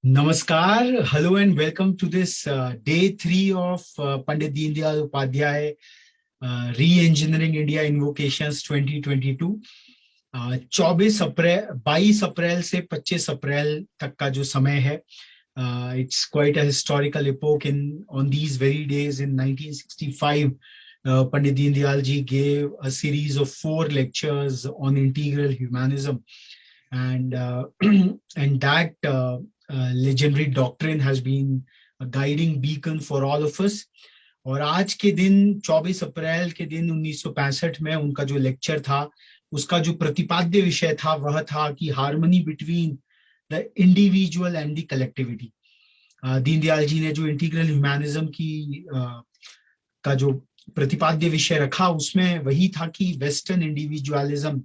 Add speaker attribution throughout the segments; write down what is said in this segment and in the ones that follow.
Speaker 1: Namaskar, hello and welcome to this day three of Pandit Deen Dayal Upadhyay Re-Engineering India Invocations 2022। 22 अप्रैल से 25 अप्रैल तक का जो समय है, it's quite a historical epoch. On these very days in 1965, Pandit Deen Dayal ji gave a series of 4 lectures on integral humanism, and and that legendary doctrine has been a guiding beacon for all of us. और आज के दिन 24 अप्रैल के दिन 1965 में उनका जो lecture था, उसका जो प्रतिपाद्य विषय था वह था कि harmony between the individual and the collectivity. Deendayal ji ने जो इंटीग्रल ह्यूमैनिज्म की का जो प्रतिपाद्य विषय रखा, उसमें वही था कि वेस्टर्न इंडिविजुअलिज्म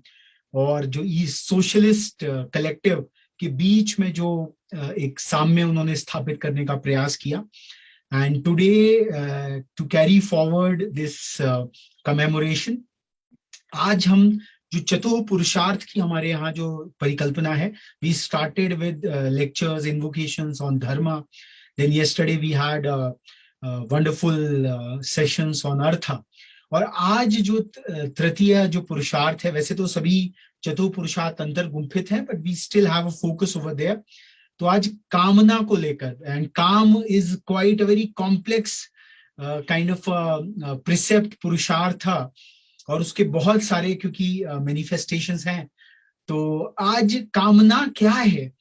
Speaker 1: और जो सोशलिस्ट कलेक्टिव के बीच में जो एक साम्य उन्होंने स्थापित करने का प्रयास किया। And today to carry forward this commemoration, आज हम जो चतुः पुरुषार्थ की हमारे यहाँ जो परिकल्पना है, we started with lectures invocations on dharma, then yesterday we had wonderful sessions on artha, और आज जो तृतीय जो पुरुषार्थ है, वैसे तो सभी चतुः पुरुषार्थ अंतर गुंफित है, but we still have a focus over there. तो आज कामना को लेकर, and kama is quite a very complex kind of precept, पुरुषार्थ, और उसके बहुत सारे क्योंकि मैनिफेस्टेशंस हैं। तो आज कामना क्या है,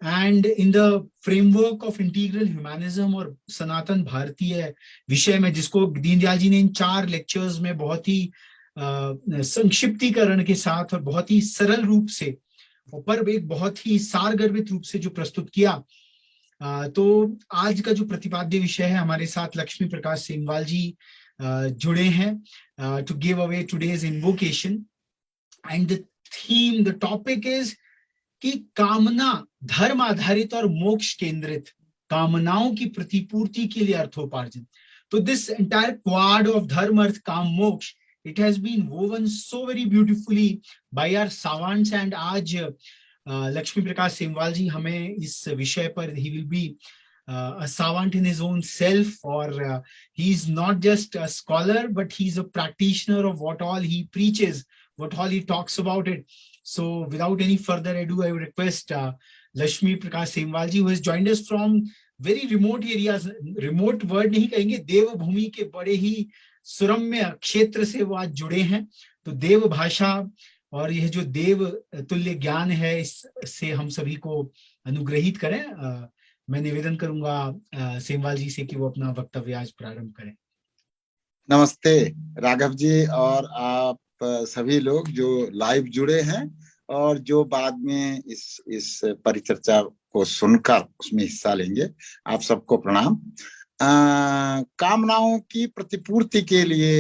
Speaker 1: and in the framework of integral humanism और सनातन भारतीय विषय में, जिसको दीनदयाल जी ने इन 4 लेक्चर्स में बहुत ही संक्षिप्तीकरण के साथ और बहुत ही सरल रूप से, पर एक बहुत ही सारगर्भित रूप से जो प्रस्तुत किया, तो आज का जो प्रतिपाद्य विषय है, हमारे साथ लक्ष्मी प्रकाश सेमवाल जी जुड़े हैं to give away today's invocation. And the theme, the topic is कि कामना धर्म आधारित और मोक्ष केंद्रित, कामनाओं की प्रतिपूर्ति के लिए अर्थोपार्जन। तो दिस एंटायर क्वाड ऑफ धर्म अर्थ काम मोक्ष, it has been woven so very beautifully by our savants, and आज लक्ष्मी प्रकाश सेमवाल जी हमें इस विषय पर, he will be a savant in his own self, or he is not just a scholar but he is a practitioner of what all he preaches, what all he talks about it. So without any further ado, I would request Lakshmi Prakash Semwal ji, who has joined us from very remote areas, remote word नहीं कहेंगे, देवभूमि के बड़े ही सुरम्य क्षेत्र से वो आज जुड़े हैं। तो देव भाषा और यह जो देव तुल्य ज्ञान है, इससे हम सभी को अनुग्रहित करें। मैं निवेदन करूंगा सेमवाल जी से कि वो अपना वक्तव्य आज प्रारंभ करें।
Speaker 2: नमस्ते राघव जी, और आप सभी लोग जो लाइव जुड़े हैं और जो बाद में इस परिचर्चा को सुनकर उसमें हिस्सा लेंगे, आप सबको प्रणाम। कामनाओं की प्रतिपूर्ति के लिए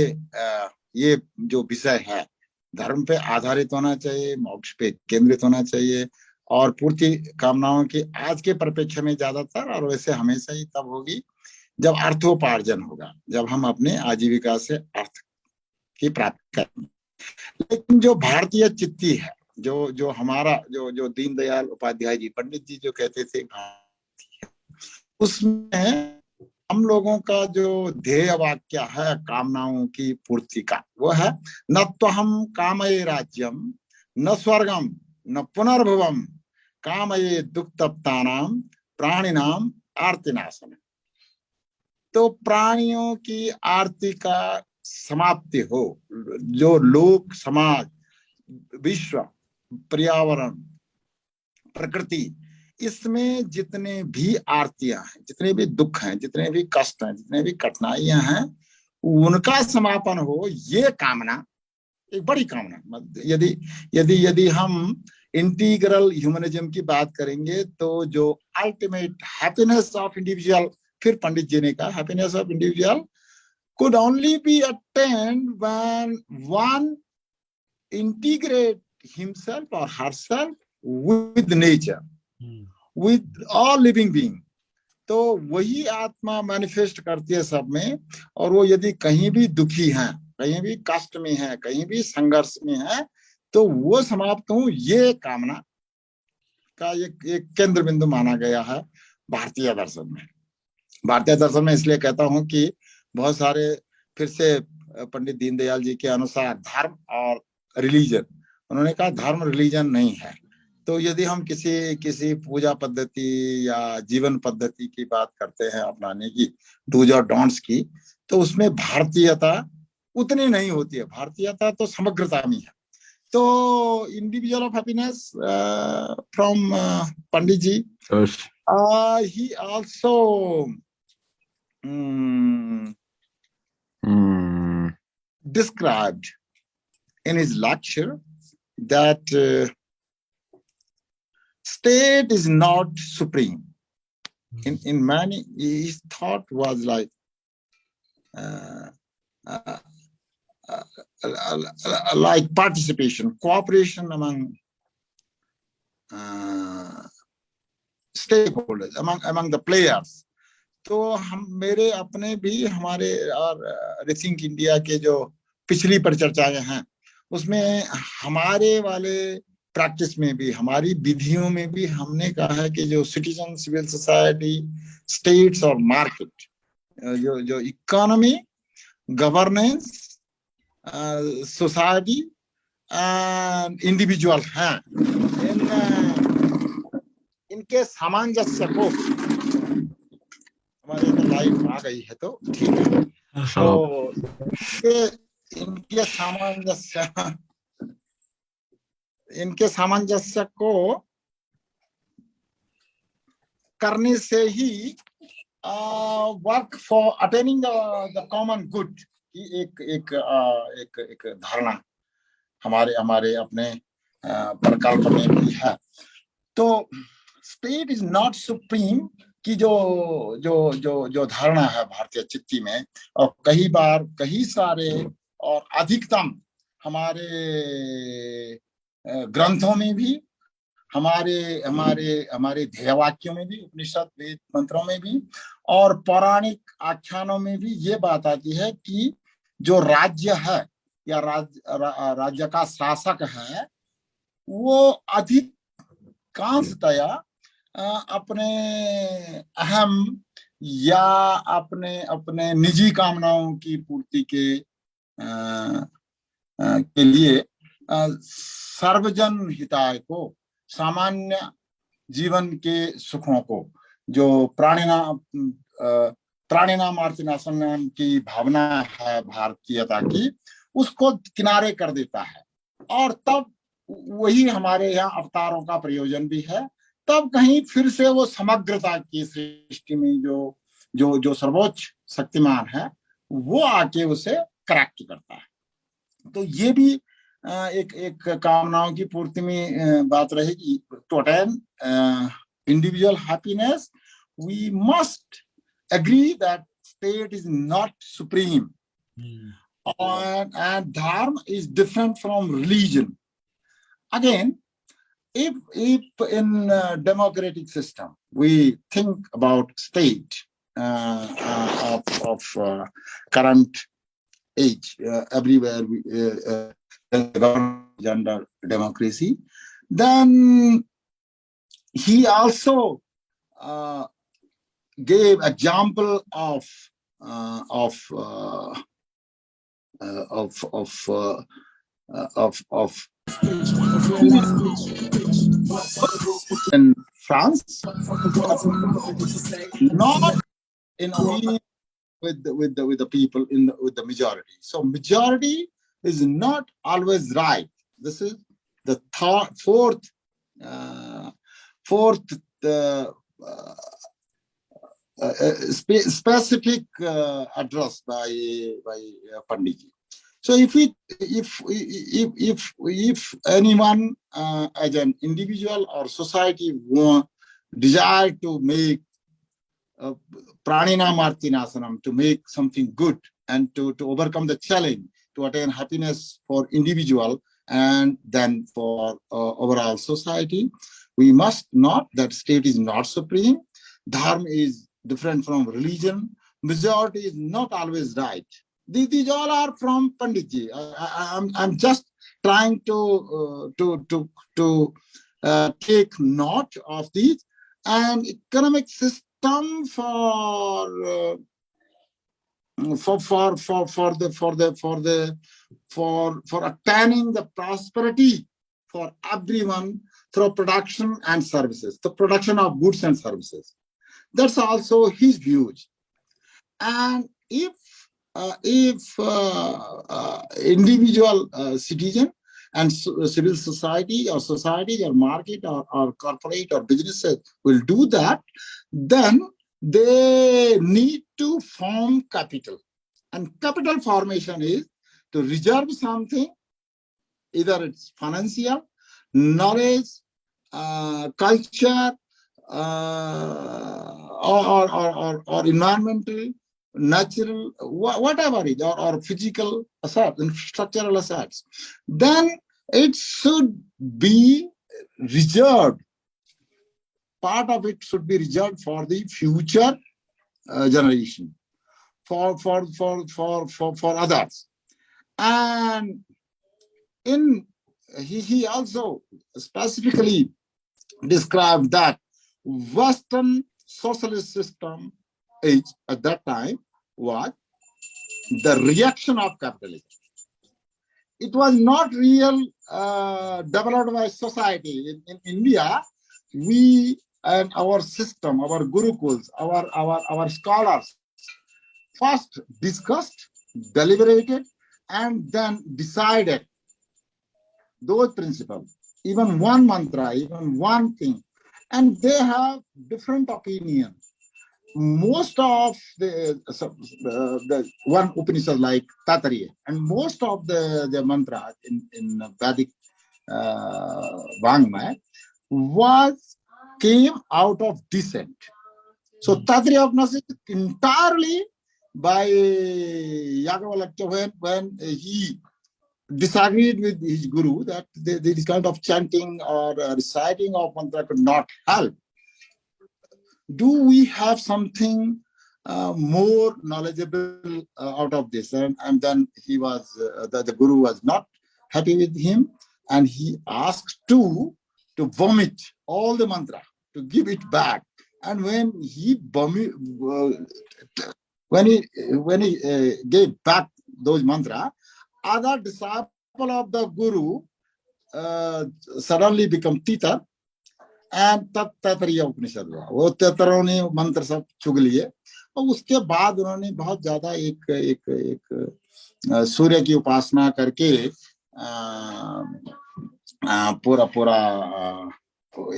Speaker 2: ये जो विषय है, धर्म पे आधारित होना चाहिए, मोक्ष पे केंद्रित होना चाहिए, और पूर्ति कामनाओं की आज के परिप्रेक्ष्य में ज्यादातर, और वैसे हमेशा ही तब होगी जब अर्थोपार्जन होगा, जब हम अपने आजीविका से अर्थ की प्राप्ति करेंगे। लेकिन जो भारतीय चित्ती है, जो हमारा जो दीनदयाल उपाध्याय जी, पंडित जी जो कहते थे भारतीय, उसमें हम लोगों का जो ध्येय वाक्य है कामनाओं की पूर्ति का, वो है न तो हम कामये राज्यम न स्वर्गम न पुनर्भवम कामये दुख तप्तानाम प्राणिनाम आर्तिनाशनम। तो प्राणियों की आरती का समाप्ति हो, जो लोक समाज, विश्व, पर्यावरण, प्रकृति, इसमें जितने भी आरतियां हैं, जितने भी दुख हैं, जितने भी कष्ट हैं, जितने भी कठिनाइयां हैं, उनका समापन हो, ये कामना एक बड़ी कामना। यदि यदि यदि हम इंटीग्रल ह्यूमनिज्म की बात करेंगे, तो जो अल्टीमेट हैप्पीनेस ऑफ इंडिविजुअल, फिर पंडित जी ने कहा happiness of individual could only be attained when one integrate himself or herself with nature, with all living being। तो वही आत्मा मैनिफेस्ट करती है सब में, और वो यदि कहीं भी दुखी है, कहीं भी कष्ट में है, कहीं भी संघर्ष में है, तो वो समाप्त हो, ये कामना का एक केंद्र बिंदु माना गया है। भारतीय दर्शन में। भारतीय दर्शन में इसलिए कहता हूं कि बहुत सारे, फिर से पंडित दीनदयाल जी के अनुसार धर्म और रिलीजन, उन्होंने कहा धर्म रिलीजन नहीं है। तो यदि हम किसी किसी पूजा पद्धति या जीवन पद्धति की बात करते हैं अपनाने की, डूज और डोंट्स की, तो उसमें भारतीयता उतनी नहीं होती है। भारतीयता तो समग्रता में है। तो individual of happiness from Pandit ji, he also described in his lecture that state is not supreme. In many, his thought was like like participation, cooperation among stakeholders, among the players. तो हम, मेरे अपने भी, हमारे और रिथिंक इंडिया के जो पिछली परिचर्चाएं हैं उसमें हमारे वाले प्रैक्टिस में भी, हमारी विधियों में भी हमने कहा है कि जो सिटीजन, सिविल सोसाइटी, स्टेट्स और मार्केट, जो जो economy, governance, society and individual हैं, इनके सामंजस्य को, हमारे तो लाइफ आ गई है तो ठीक है, तो इनके सामंजस्य को करने से ही work for attaining the common good की एक धारणा हमारे हमारे अपने प्रकल्प में भी है। तो स्टेट इज नॉट सुप्रीम की जो जो जो जो धारणा है भारतीय चित्ती में, और कई बार कई सारे और अधिकतम हमारे ग्रंथों में भी, हमारे हमारे हमारे ध्येयवाक्यों में भी, उपनिषद, वेद, मंत्रों में भी और पौराणिक आख्यानों में भी ये बात आती है कि जो राज्य है या राज्य का शासक है वो अधिकांशतया अपने अहम या अपने अपने निजी कामनाओं की पूर्ति के लिए सर्वजन हिताय को, सामान्य जीवन के सुखों को, जो प्राणिनाम आर्तिनाशनम की भावना है भारतीयता की, उसको किनारे कर देता है। और तब वही हमारे यहाँ अवतारों का प्रयोजन भी है। तब कहीं फिर से वो समग्रता की सृष्टि में जो जो जो सर्वोच्च शक्तिमान है वो आके उसे करेक्ट करता है। तो ये भी एक कामनाओं की पूर्ति में बात रहेगी। To attain individual happiness we must agree that state is not supreme, and dharma is different from religion. Again, if in democratic system we think about state of current age, everywhere we gender democracy, then he also gave example of in France, not in opinion with the people with the majority. So majority is not always right. This is the fourth specific address by Pandit. So if anyone as an individual or society desire to make pranina martinasanam, to make something good and to overcome the challenge, to attain happiness for individual and then for overall society, we must not, that state is not supreme, dharma is different from religion, majority is not always right. These all are from Panditji. I'm just trying to take note of these an economic system for attaining the prosperity for everyone through production and services, the production of goods and services. That's also his views. And if individual citizen and civil society or society or market or corporate or businesses will do that, then they need to form capital. And capital formation is to reserve something, either it's financial, knowledge, culture, or environmental, natural, whatever it is, or physical assets, structural assets. Then it should be reserved. Part of it should be reserved for the future generation, for others. And he also specifically described that Western socialist system is at that time was the reaction of capitalism. It was not real developed by society. In India, we and our system, our gurukuls, our scholars first discussed, deliberated, and then decided those principles, even one mantra, even one thing, and they have different opinions. Most of the one Upanishad like Taittiriya, and most of the mantras in Vedic Vangmaya came out of dissent. So Taittiriya Upanishad entirely by Yagnavallakya, when he disagreed with his guru that this kind of chanting or reciting of mantra could not help. Do we have something more knowledgeable out of this? And then he was, the guru was not happy with him, and he asked to vomit all the mantra, to give it back. And when he gave back those mantra, other disciple of the guru suddenly become Tita, and तब तैतरीय उपनिषद हुआ. वो तैतरों ने मंत्र सब चुग लिए, और उसके बाद उन्होंने बहुत ज्यादा एक सूर्य की उपासना करके पूरा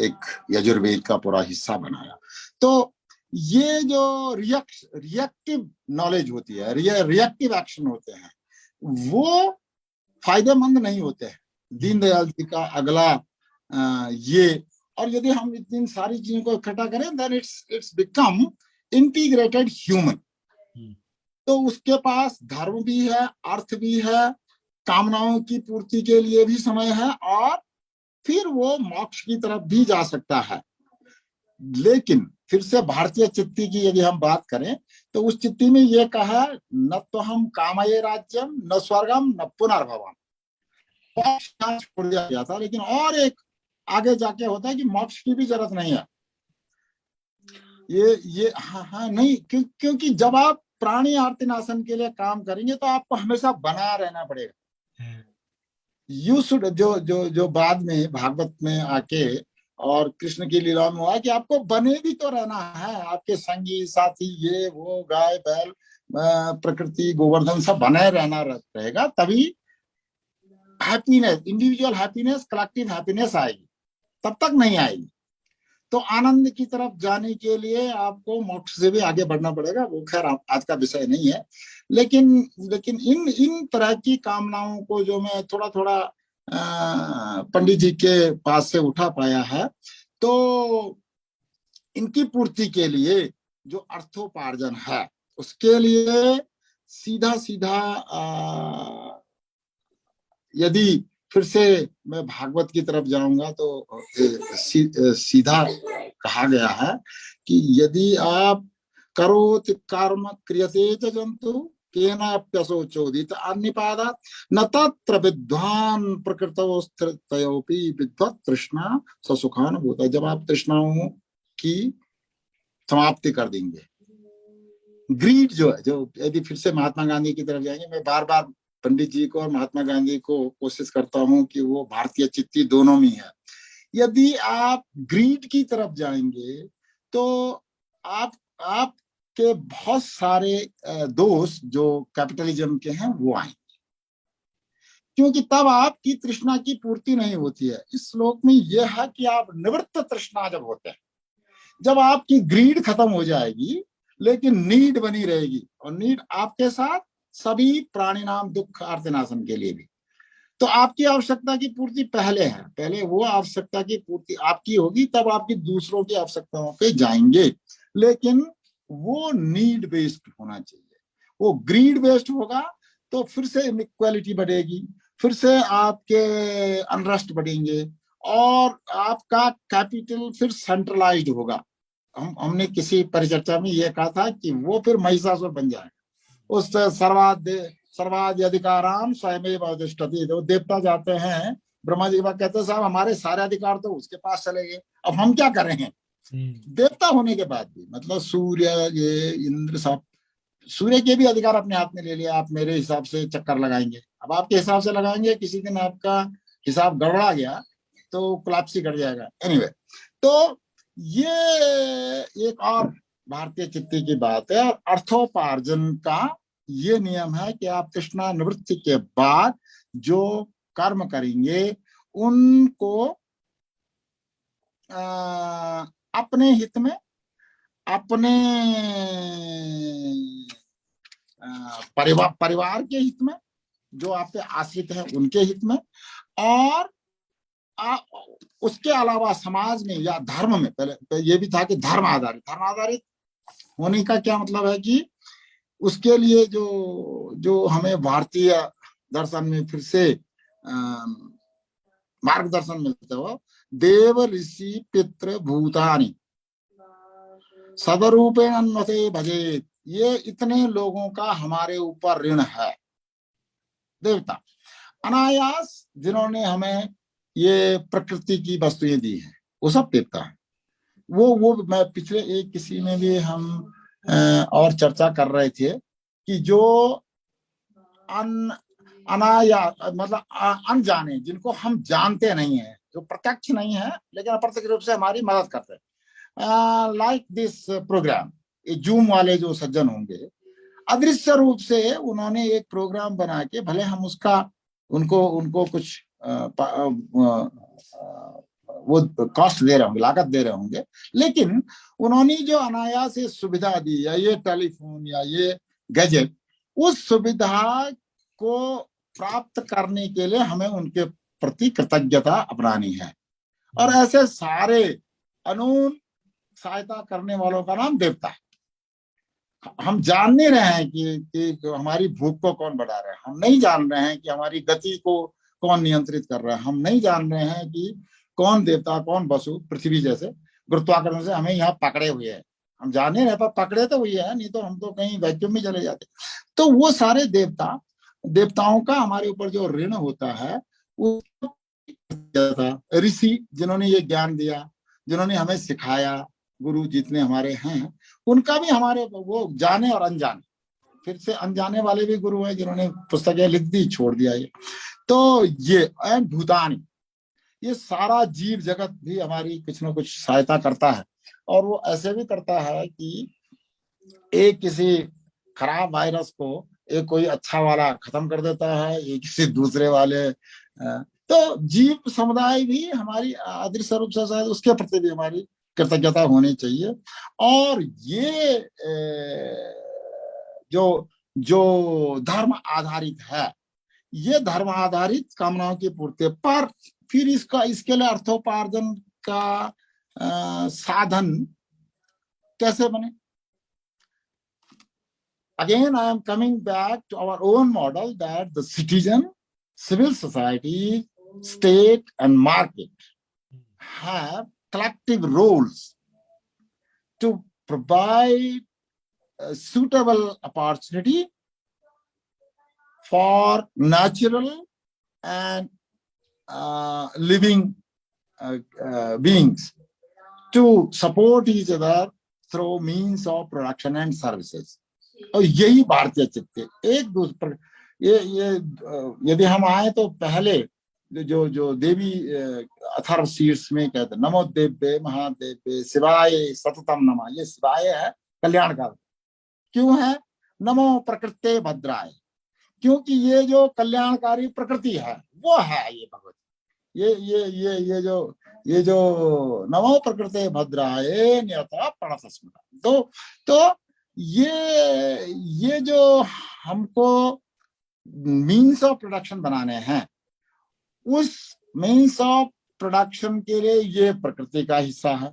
Speaker 2: एक यजुर्वेद का पूरा हिस्सा बनाया. तो ये जो रिएक्टिव नॉलेज होती है, रिएक्टिव एक्शन होते हैं, वो फायदेमंद नहीं होते हैं. दीनदयाल जी का अगला ये, और यदि हम इन सारी चीजों को इकट्ठा करें, then it's become integrated human. तो उसके पास धर्म भी है, अर्थ भी है, कामनाओं की पूर्ति के लिए भी समय है, और फिर वो मोक्ष की तरफ भी जा सकता है. लेकिन फिर से भारतीय चित्ती की यदि हम बात करें, तो उस चित्ती में ये कहा, न तो हम कामये राज्यम, न स्वर्गम, न पुनर्भवम. मोक्ष छोड़ दिया गया था, लेकिन और एक आगे जाके होता है कि मोक्ष की भी जरूरत नहीं है. ये हाँ नहीं, क्योंकि जब आप प्राणी आर्तिनाशन के लिए काम करेंगे तो आपको हमेशा बना रहना पड़ेगा. यू शुड, जो बाद में भागवत में आके और कृष्ण की लीला में हुआ कि आपको बने भी तो रहना है. आपके संगी साथी, ये वो, गाय बैल, प्रकृति, गोवर्धन, सब बने रहना रहेगा, तभी happiness, individual happiness, collective happiness आएगी. तब तक नहीं आएगी. तो आनंद की तरफ जाने के लिए आपको मोक्ष से भी आगे बढ़ना पड़ेगा. वो खैर आज का विषय नहीं है, लेकिन इन तरह की कामनाओं को जो मैं थोड़ा पंडित जी के पास से उठा पाया है, तो इनकी पूर्ति के लिए जो अर्थोपार्जन है, उसके लिए सीधा यदि फिर से मैं भागवत की तरफ जाऊंगा, तो सीधा कहा गया है कि यदि आप करोति कर्म क्रियते च जंतु केनाप्यशोचोदित अन्निपादात् न तत्र विद्वान प्रकृतौ स्थितयोपि विद्वत् तृष्णा ससुखानुभूता. जब आप तृष्णाओं की समाप्ति कर देंगे। ग्रीड जो है, जो यदि फिर से महात्मा गांधी की तरफ जाएंगे, मैं बार बार पंडित जी को और महात्मा गांधी को कोशिश करता हूं कि वो भारतीय चित्ती दोनों में है। यदि आप ग्रीड की तरफ जाएंगे तो आपके बहुत सारे दोष जो कैपिटलिज्म के हैं वो आएंगे, क्योंकि तब आपकी तृष्णा की पूर्ति नहीं होती है। इस श्लोक में यह है कि आप निवृत्त तृष्णा जब होते हैं, जब आपकी ग्रीड खत्म हो जाएगी लेकिन नीड बनी रहेगी, और नीड आपके साथ सभी प्राणी नाम दुख आर्तनाशन के लिए भी। तो आपकी आवश्यकता की पूर्ति पहले है, पहले वो आवश्यकता की पूर्ति आपकी होगी, तब आपकी दूसरों की आवश्यकताओं पे जाएंगे। लेकिन वो नीड बेस्ड होना चाहिए। वो ग्रीड बेस्ड होगा तो फिर से इनइक्वालिटी बढ़ेगी, फिर से आपके अनरेस्ट बढ़ेंगे, और आपका कैपिटल फिर सेंट्रलाइज्ड होगा। हमने किसी परिचर्चा में ये कहा था कि वो फिर महिषासुर बन जाए, उस सर्वादि अधिकाराम स्वयमेव अधिष्ठति। तो देवता जाते हैं ब्रह्मा जी के पास, कहते हैं साहब हमारे सारे अधिकार तो उसके पास चले गए, अब हम क्या करें हैं? देवता होने के बाद भी, मतलब सूर्य, ये इंद्र, सब सूर्य के भी अधिकार अपने हाथ में ले लिया। आप मेरे हिसाब से चक्कर लगाएंगे, अब आपके हिसाब से लगाएंगे, किसी दिन आपका हिसाब गड़बड़ा गया तो कोलैप्स कर जाएगा। एनीवे, तो ये एक और भारतीय चित्ती की बात है। और अर्थोपार्जन का ये नियम है कि आप तृष्णा निवृत्ति के बाद जो कर्म करेंगे उनको अपने हित में, अपने परिवार के हित में, जो आप पे आश्रित हैं उनके हित में, और उसके अलावा समाज में या धर्म में। पहले ये भी था कि धर्म आधारित होने का क्या मतलब है कि उसके लिए जो हमें भारतीय दर्शन में फिर से मार्गदर्शन मिलता हो, देव ऋषि पितृ भूतानि सदरूपेण अन्वते भजेत, ये इतने लोगों का हमारे ऊपर ऋण है। देवता अनायास जिन्होंने हमें ये प्रकृति की वस्तुएं दी हैं, वो सब देवता है। वो मैं पिछले एक किसी में भी हम और चर्चा कर रहे थे कि जो मतलब अनजाने, जिनको हम जानते नहीं है, जो प्रत्यक्ष नहीं है लेकिन अप्रत्यक्ष रूप से हमारी मदद करते हैं, लाइक दिस प्रोग्राम, ये जूम वाले जो सज्जन होंगे, अदृश्य रूप से उन्होंने एक प्रोग्राम बना के, भले हम उसका उनको कुछ वो कॉस्ट दे रहे होंगे, लागत दे रहे होंगे, लेकिन उन्होंने जो अनायास ये सुविधा दी, या ये टेलीफोन या ये गैजेट, उस सुविधा को प्राप्त करने के लिए हमें उनके प्रति कृतज्ञता अपनानी है। और ऐसे सारे अनून सहायता करने वालों का नाम देवता है। हम जान नहीं रहे हैं कि हमारी भूख को कौन बढ़ा रहा है, हम नहीं जान रहे हैं कि हमारी गति को कौन नियंत्रित कर रहा है, हम नहीं जान रहे हैं कि कौन देवता कौन वसु। पृथ्वी जैसे गुरुत्वाकर्षण से हमें यहाँ पकड़े हुए हैं, हम जान नहीं रहे, पर पकड़े तो हुए हैं, नहीं तो हम तो कहीं वैक्यूम में चले जाते। तो वो सारे देवताओं का हमारे ऊपर जो ऋण होता है, वो ऋषि जिन्होंने ये ज्ञान दिया, जिन्होंने हमें सिखाया, गुरु जितने हमारे हैं, उनका भी हमारे, वो जाने और अनजाने, फिर से अनजाने वाले भी गुरु हैं जिन्होंने पुस्तकें लिख दी, छोड़ दिया ये। तो ये एंड भूतानी, ये सारा जीव जगत भी हमारी कुछ ना कुछ सहायता करता है। और वो ऐसे भी करता है कि एक किसी खराब वायरस को एक कोई अच्छा वाला खत्म कर देता है, एक किसी दूसरे वाले। तो जीव समुदाय भी हमारी अदृश्य रूप से शायद उसके प्रति भी हमारी कृतज्ञता होनी चाहिए। और ये जो धर्म आधारित है, ये धर्म आधारित कामनाओं की पूर्ति पर फिर इसके लिए अर्थोपार्जन का साधन कैसे बने? Again, I am coming back to our own model that the citizen, civil society, state, and market have collective roles to provide a suitable opportunity for natural and living beings to support each other through means of production and services. और यही भारतीय चित्त एक दूसरे ये यदि हम आए तो पहले जो देवी अथर्व शीर्ष में कहते नमो देव्ये महादेव्ये शिवाय सततम नमः, ये शिवाय है कल्याणकार। क्यों है? नमो प्रकृते भद्राय, क्योंकि ये जो कल्याणकारी प्रकृति है वो है ये भगवत। ये जो नमो प्रकृते भद्राय नियता प्रणतस्मृता। तो ये जो हमको मीन्स ऑफ प्रोडक्शन बनाने हैं, उस मीन्स ऑफ प्रोडक्शन के लिए ये प्रकृति का हिस्सा है।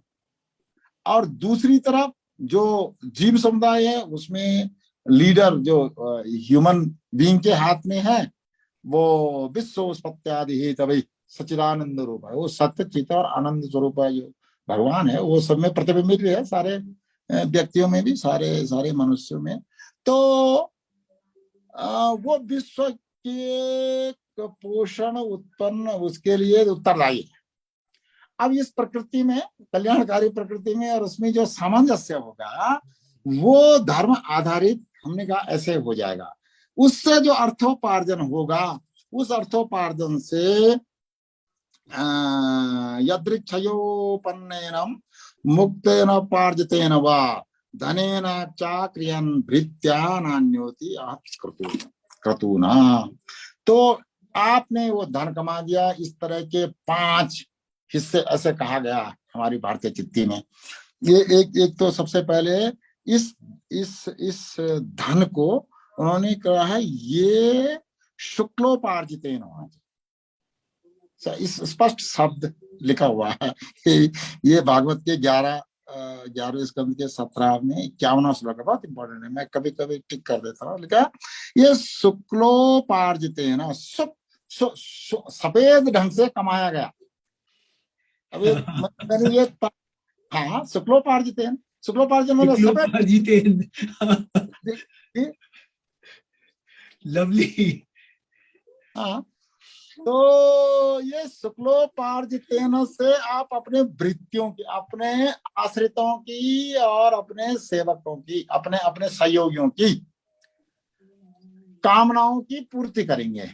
Speaker 2: और दूसरी तरफ जो जीव समुदाय है उसमें लीडर जो ह्यूमन बीइंग के हाथ में है वो विश्व उत्पत्त्यादि ही तभी सच्चिदानंद रूप है, वो सत्य चित और आनंद स्वरूप है जो भगवान है, वो सब में प्रतिबिंबित है, सारे व्यक्तियों में भी, सारे मनुष्यों में। तो वो विश्व के पोषण उत्पन्न उसके लिए उत्तरदायी है। अब इस प्रकृति में, कल्याणकारी प्रकृति में और उसमें जो सामंजस्य होगा वो धर्म आधारित, हमने कहा ऐसे हो जाएगा। उससे जो अर्थोपार्जन होगा, उस अर्थोपार्जन से यदृच्छयोपन्नेन मुक्तेन पार्जितेन वा धनेन चाक्रियन भृत्या नान्योति क्रतूना। तो आपने वो धन कमा दिया, इस तरह के 5 हिस्से ऐसे कहा गया हमारी भारतीय चित्ती में। ये एक तो सबसे पहले इस धन को उन्होंने कहा है ये शुक्लोपार्जितेन होना चाहिए। इस स्पष्ट शब्द लिखा हुआ है, ये भागवत के 11वें स्कंद के 17 में 51वां श्लोक है, बहुत इंपॉर्टेंट है, मैं कभी कभी टिक कर देता हूँ। लिखा ये शुक्लोपार्जितेन, सफेद ढंग से कमाया गया। अभी मैंने ये हाँ शुक्लोपार्जितेन, शुक्लोपार्जन मतलब
Speaker 1: शुक्लोपार्जितेन लवली।
Speaker 2: हाँ, तो ये शुक्लोपार्जितेन से आप अपने वृत्तियों की, अपने आश्रितों की और अपने सेवकों की, अपने सहयोगियों की कामनाओं की पूर्ति करेंगे।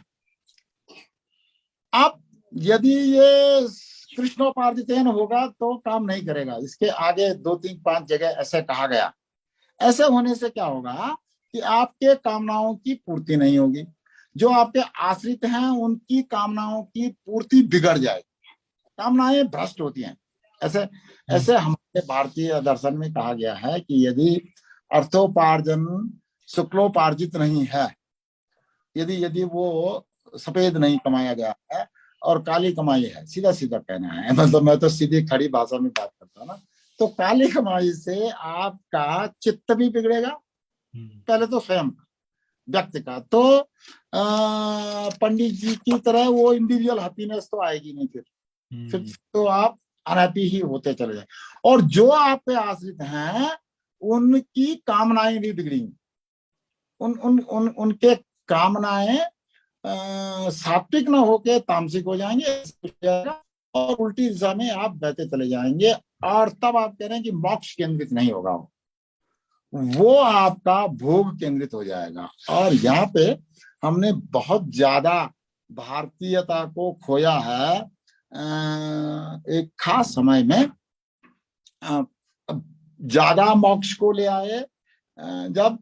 Speaker 2: अब यदि ये कृष्णोपार्जितेन होगा तो काम नहीं करेगा। इसके आगे 2, 3, 5 जगह ऐसे कहा गया। ऐसे होने से क्या होगा कि आपके कामनाओं की पूर्ति नहीं होगी, जो आपके आश्रित हैं उनकी कामनाओं की पूर्ति बिगड़ जाएगी, कामनाएं भ्रष्ट होती हैं। ऐसे हमारे भारतीय दर्शन में कहा गया है कि यदि अर्थोपार्जन शुक्लोपार्जित नहीं है, यदि वो सफेद नहीं कमाया गया है और काली कमाई है, सीधा सीधा कहना है, मतलब मैं तो सीधी खड़ी भाषा में बात करता हूँ ना, तो काली कमाई से आपका चित्त भी बिगड़ेगा, पहले तो स्वयं व्यक्ति का, तो पंडित जी की तरह वो इंडिविजुअल हैप्पीनेस तो आएगी नहीं, फिर तो आप अनहैप्पी ही होते चले जाए। और जो आप पे आश्रित हैं उनकी कामनाएं भी बिगड़ेंगी, उनके कामनाएं सात्विक न होके तामसिक हो जाएंगे और उल्टी दिशा में आप बहते चले जाएंगे, और तब आप कह रहे हैं कि मोक्ष केंद्रित नहीं होगा, वो आपका भोग केंद्रित हो जाएगा। और यहाँ पे हमने बहुत ज्यादा भारतीयता को खोया है एक खास समय में, ज्यादा मोक्ष को ले आए जब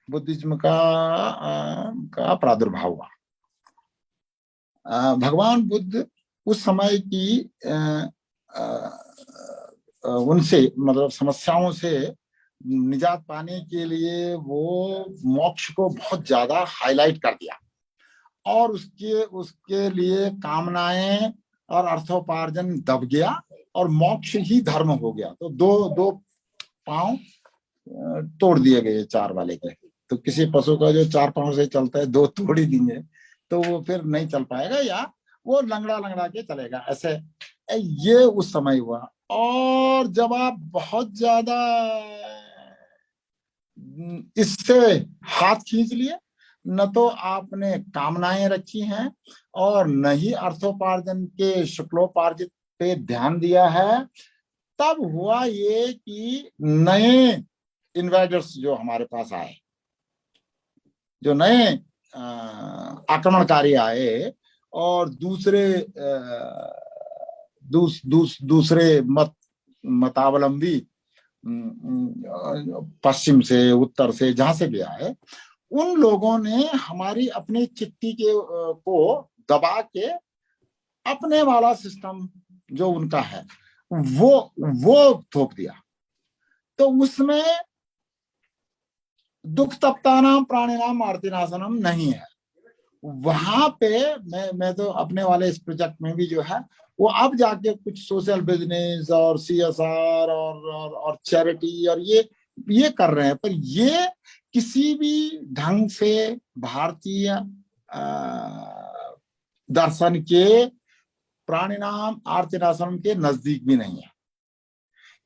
Speaker 2: बुद्धिज्म का प्रादुर्भाव हुआ। भगवान बुद्ध उस समय की उनसे मतलब समस्याओं से निजात पाने के लिए वो मोक्ष को बहुत ज्यादा हाईलाइट कर दिया, और उसके लिए कामनाएं और अर्थोपार्जन दब गया और मोक्ष ही धर्म हो गया। तो दो पांव तोड़ दिए गए 4 वाले के। तो किसी पशु का जो 4 पांव से चलता है 2 तोड़ ही देंगे तो वो फिर नहीं चल पाएगा, या वो लंगड़ा के चलेगा। ऐसे ये उस समय हुआ। और जब आप बहुत ज्यादा इससे हाथ खींच लिए, न तो आपने कामनाएं रखी हैं और न ही अर्थोपार्जन के शुक्लोपार्जित पे ध्यान दिया है, तब हुआ ये कि नए इन्वेडर्स जो हमारे पास आए, जो नए आक्रमणकारी आए और दूसरे मतावलंबी पश्चिम से, उत्तर से, जहां से भी आए, उन लोगों ने हमारी अपनी चिट्ठी को दबा के अपने वाला सिस्टम जो उनका है वो थोप दिया। तो उसमें दुख तप्तानाम प्राणिनाम आर्तिनाशनम नहीं है। वहां पे मैं तो अपने वाले इस प्रोजेक्ट में भी जो है वो अब जाके कुछ सोशल बिजनेस और CSR और चैरिटी और ये कर रहे हैं, पर ये किसी भी ढंग से भारतीय दर्शन के प्राणिनाम आर्तिनाशनम के नजदीक भी नहीं है।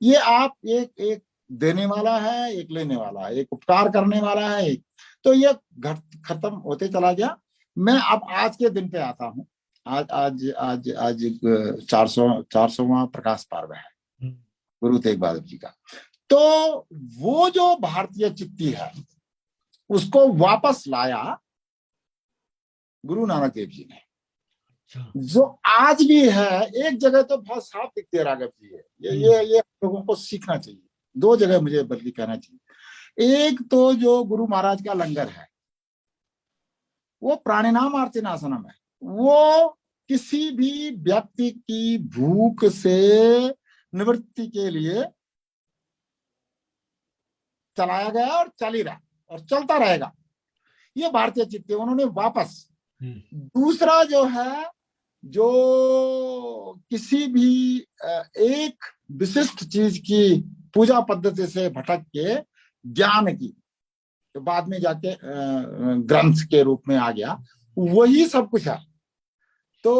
Speaker 2: ये आप एक देने वाला है, एक लेने वाला है, एक उपकार करने वाला है, एक, तो ये खत्म होते चला गया। मैं अब आज के दिन पे आता हूँ। आज 400वां प्रकाश पर्व है गुरु तेग बहादुर जी का। तो वो जो भारतीय चित्ती है उसको वापस लाया गुरु नानक देव जी ने, जो आज भी है। एक जगह तो बहुत साफ दिखती है राघव जी, ये लोगों को सीखना चाहिए। दो जगह मुझे बल्कि कहना चाहिए। एक तो जो गुरु महाराज का लंगर है वो प्राणिनाम आर्तिनाशनम है। वो किसी भी व्यक्ति की भूख से निवृत्ति के लिए चलाया गया और चल ही रहा और चलता रहेगा। ये भारतीय चित्ती उन्होंने वापस। दूसरा जो है, जो किसी भी एक विशिष्ट चीज की पूजा पद्धति से भटक के ज्ञान की, तो बाद में जाके ग्रंथ के रूप में आ गया, वही सब कुछ है। तो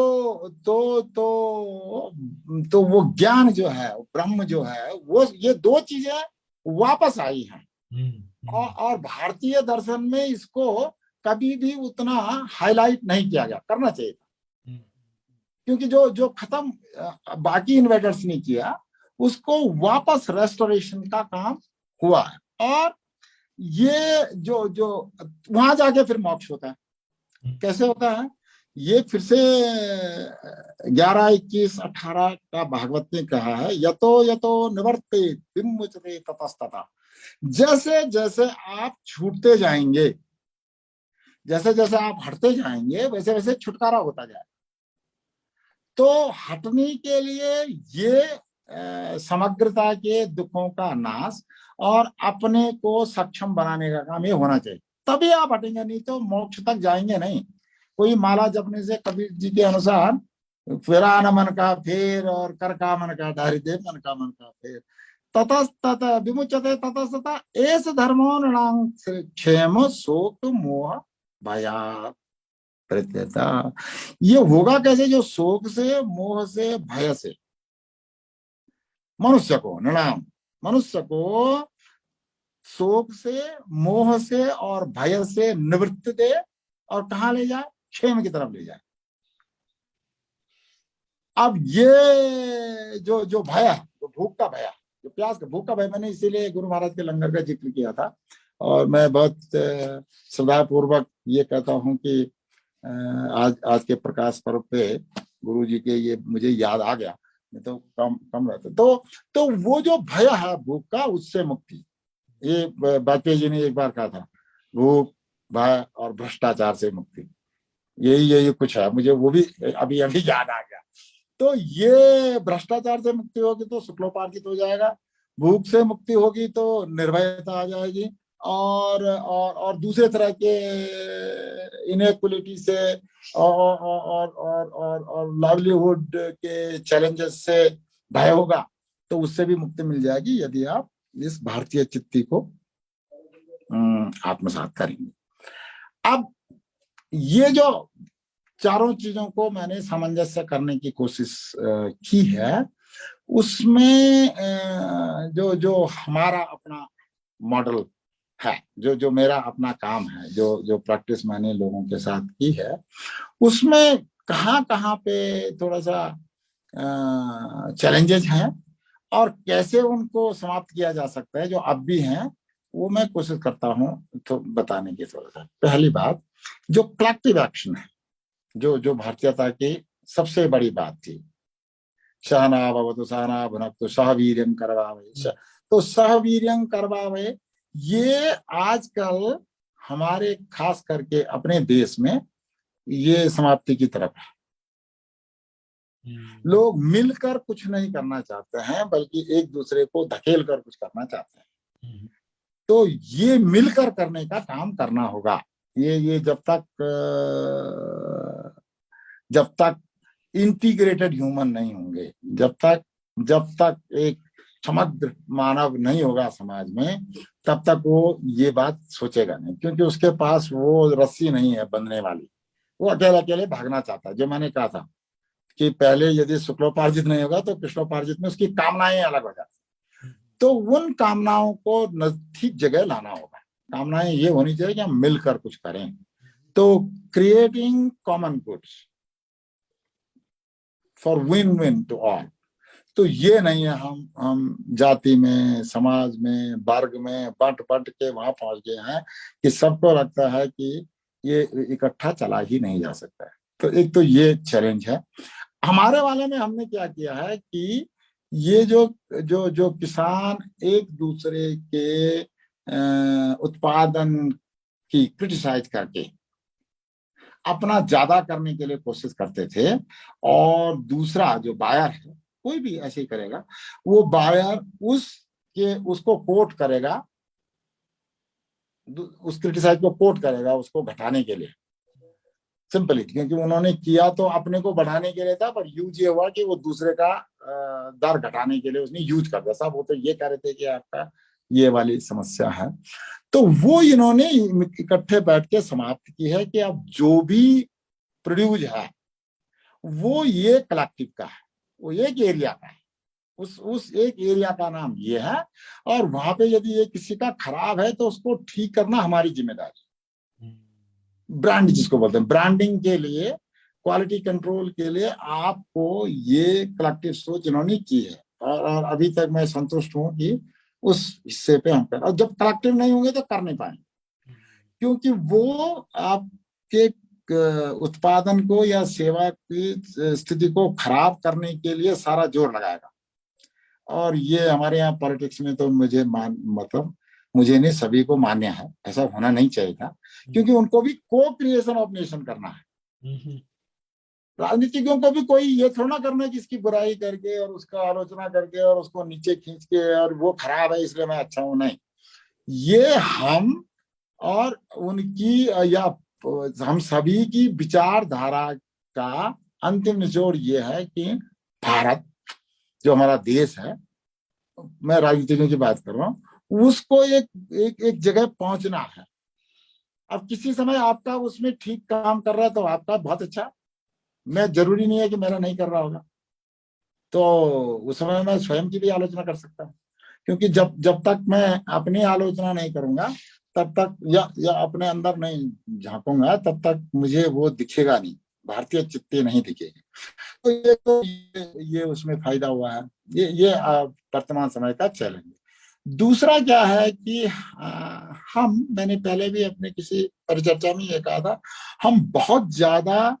Speaker 2: वो ज्ञान जो है, ब्रह्म जो है, वो ये दो चीजें वापस आई हैं। और भारतीय दर्शन में इसको कभी भी उतना हाईलाइट नहीं किया गया, करना चाहिए था। क्योंकि जो खत्म बाकी इन्वेडर्स ने किया, उसको वापस रेस्टोरेशन का काम हुआ है। और ये जो वहां जाके फिर मोक्ष होता है। कैसे होता है? ये फिर से 11, 21, 18 का भागवत ने कहा है, यतो यतो निवर्ते विमुच्यते ततस्ततः। जैसे जैसे आप छूटते जाएंगे, जैसे जैसे आप हटते जाएंगे, वैसे वैसे छुटकारा होता जाए। तो हटने के लिए ये समग्रता के दुखों का नाश और अपने को सक्षम बनाने का काम ये होना चाहिए, तभी आप हटेंगे। नहीं तो मोक्ष तक जाएंगे नहीं। कोई माला जपने से कबीर जी के अनुसार फेरा न मन का फेर और कर का मन का डारी दे मन का मन का फेर ततस्तत विमुच्यते ततस्ततः एष धर्मो नृणां क्षेम शोक मोह भया प्रत्यता। ये होगा कैसे? जो शोक से, मोह से, भय से मनुष्य को, नृणाम, मनुष्य को शोक से, मोह से और भय से निवृत्त दे और कहां ले जाए? क्षेम की तरफ ले जाए। अब ये जो भय है, जो भूख का भय, जो प्यास का, भूख का भय, मैंने इसीलिए गुरु महाराज के लंगर का जिक्र किया था। और मैं बहुत श्रद्धापूर्वक ये कहता हूं कि आज के प्रकाश पर्व पे गुरु जी के ये मुझे याद आ गया, नहीं तो कम रहता। तो वो जो भय है भूख का, उससे मुक्ति। ये वाजपेयी जी ने एक बार कहा था, भूख, भय और भ्रष्टाचार से मुक्ति। यही कुछ है, मुझे वो भी अभी याद आ गया। तो ये भ्रष्टाचार से मुक्ति होगी तो शुक्लोपार्जित हो जाएगा, भूख से मुक्ति होगी तो निर्भयता आ जाएगी, और दूसरे तरह के इनइक्वलिटी से और लाइवलीहुड के चैलेंजेस से भय होगा, तो उससे भी मुक्ति मिल जाएगी यदि आप इस भारतीय चित्ती को आत्मसात करेंगे। अब ये जो चारों चीजों को मैंने सामंजस्य करने की कोशिश की है, उसमें जो हमारा अपना मॉडल है, जो मेरा अपना काम है, जो प्रैक्टिस मैंने लोगों के साथ की है, उसमें कहाँ पे थोड़ा सा चैलेंजेस हैं और कैसे उनको समाप्त किया जा सकता है जो अब भी हैं, वो मैं कोशिश करता हूँ तो बताने की। थोड़ा सा पहली बात, जो कलेक्टिव एक्शन है, जो जो भारतीयता की सबसे बड़ी बात थी, सहना भवतु सहना भुनक्तु सह वीर्यं करवावहै, तो सह वीर्यं करवावहै ये आजकल हमारे खास करके अपने देश में ये समाप्ति की तरफ है। लोग मिलकर कुछ नहीं करना चाहते हैं, बल्कि एक दूसरे को धकेल कर कुछ करना चाहते हैं। तो ये मिलकर करने का काम करना होगा। ये जब तक इंटीग्रेटेड ह्यूमन नहीं होंगे, जब तक एक समग्र मानव नहीं होगा समाज में, तब तक वो ये बात सोचेगा नहीं, क्योंकि उसके पास वो रस्सी नहीं है बंधने वाली। वो अकेले अकेले भागना चाहता है। जो मैंने कहा था कि पहले यदि शुक्लोपार्जित नहीं होगा तो कृष्णोपार्जित में उसकी कामनाएं अलग हो जाती। तो उन कामनाओं को ठीक जगह लाना होगा। कामनाएं ये होनी चाहिए कि हम मिलकर कुछ करें। तो creating common goods for win win to all. तो ये नहीं है हम जाति में, समाज में, वर्ग में बट के वहां पहुंच गए हैं कि सबको लगता है कि ये इकट्ठा चला ही नहीं जा सकता है। तो एक तो ये चैलेंज है। हमारे वाले में हमने क्या किया है कि ये जो जो जो किसान एक दूसरे के उत्पादन की क्रिटिसाइज करके अपना ज्यादा करने के लिए कोशिश करते थे, और दूसरा जो बायर है, कोई भी ऐसे ही करेगा, वो बायर उसको कोट करेगा, उस क्रिटिसाइज को कोट करेगा उसको घटाने के लिए, सिंपली, क्योंकि उन्होंने किया तो अपने को बढ़ाने के लिए था, पर यूज ये हुआ कि वो दूसरे का दर घटाने के लिए उसने यूज कर दिया। साहब वो तो ये कह रहे थे कि आपका ये वाली समस्या है। तो वो इन्होंने इकट्ठे बैठ के समाप्त की है कि अब जो भी प्रोड्यूस है वो ये कलेक्टिव का है, वो एक एरिया का है, उस एक एरिया का नाम ये है, और वहां पे यदि ये किसी का खराब है तो उसको ठीक करना हमारी जिम्मेदारी। ब्रांड जिसको बोलते हैं, ब्रांडिंग के लिए, क्वालिटी कंट्रोल के लिए आपको ये कलेक्टिव सोच इन्होंने की है, और अभी तक मैं संतुष्ट हूं कि उस हिस्से पे हम कर, और जब कलेक्टिव नहीं होंगे तो कर नहीं पाएंगे, क्योंकि वो आपके उत्पादन को या सेवा की स्थिति को खराब करने के लिए सारा जोर लगाएगा। और ये हमारे यहाँ पॉलिटिक्स में तो मुझे नहीं, सभी को मान्य है, ऐसा होना नहीं चाहिए था, क्योंकि उनको भी को क्रिएशन ऑफ नेशन करना है। राजनीतिज्ञों को भी कोई ये थोड़ा ना करना है कि इसकी बुराई करके और उसका आलोचना करके और उसको नीचे खींच के और वो खराब है इसलिए मैं अच्छा हूं, नहीं। ये हम और उनकी या हम सभी की विचारधारा का अंतिम निचोड़ ये है कि भारत जो हमारा देश है, मैं राजनीतिज्ञों की बात कर रहा हूँ, उसको एक जगह पहुंचना है। अब किसी समय आपका उसमें ठीक काम कर रहा है तो आपका बहुत अच्छा, मैं जरूरी नहीं है कि मेरा नहीं कर रहा होगा, तो उस समय मैं स्वयं की भी आलोचना कर सकता हूँ, क्योंकि जब तक मैं अपनी आलोचना नहीं करूंगा तब तक या अपने अंदर नहीं झांकूंगा तब तक मुझे वो दिखेगा नहीं, भारतीय चित्ती नहीं दिखेगी। तो ये उसमें फायदा हुआ है। ये वर्तमान समय का चैलेंज। दूसरा क्या है कि मैंने पहले भी अपने किसी परिचर्चा में ये कहा था, हम बहुत ज्यादा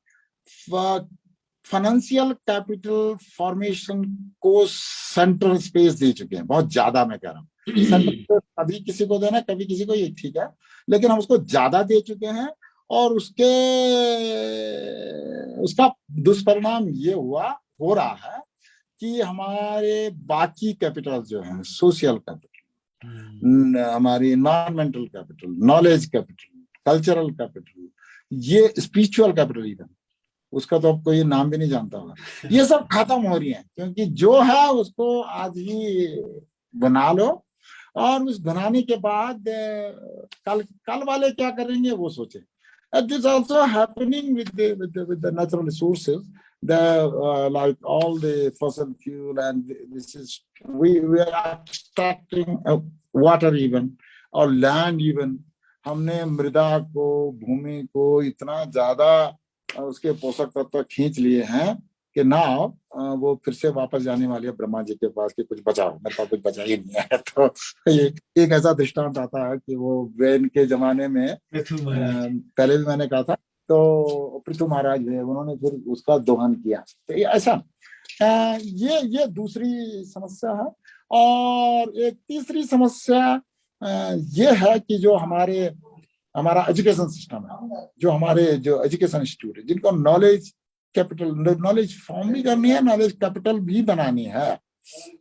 Speaker 2: फाइनेंशियल कैपिटल फॉर्मेशन को सेंट्रल स्पेस दे चुके हैं, बहुत ज्यादा। मैं कह रहा हूँ सेंट्रल स्पेस कभी किसी को देना, कभी किसी को, ये ठीक है, लेकिन हम उसको ज्यादा दे चुके हैं, और उसका दुष्परिणाम ये हो रहा है कि हमारे बाकी कैपिटल जो है, सोशल कैपिटल, हमारी environmental capital, knowledge capital, cultural capital, ये स्पिरिचुअल कैपिटल, इवन उसका तो अब कोई नाम भी नहीं जानता होगा, ये सब खत्म हो रही है, क्योंकि जो है उसको आज ही बना लो, और उस बनाने के बाद कल वाले क्या करेंगे वो सोचे। This is also happening with the natural resources, like all the fossil fuel, and this is we are extracting water even, और land even। हमने मृदा को, भूमि को इतना ज्यादा उसके पोषक तत्व खींच लिए हैं कि नाव वो फिर से वापस जाने वाली है ब्रह्मा जी के पास कि कुछ बचाओ, मेरे पास कुछ बचा ही नहीं है। तो एक ऐसा दृष्टांत आता है कि वो वैन के जमाने में
Speaker 1: पृथु महाराज।
Speaker 2: पहले भी मैंने कहा था, तो पृथु महाराज है, उन्होंने फिर उसका दोहन किया। तो ये ऐसा ये दूसरी समस्या है। और एक तीसरी समस्या ये है कि जो हमारा एजुकेशन सिस्टम है, जो हमारे जो एजुकेशन इंस्टीट्यूट है, जिनको नॉलेज कैपिटल, नॉलेज फॉर्म भी करनी है, नॉलेज कैपिटल भी बनानी है,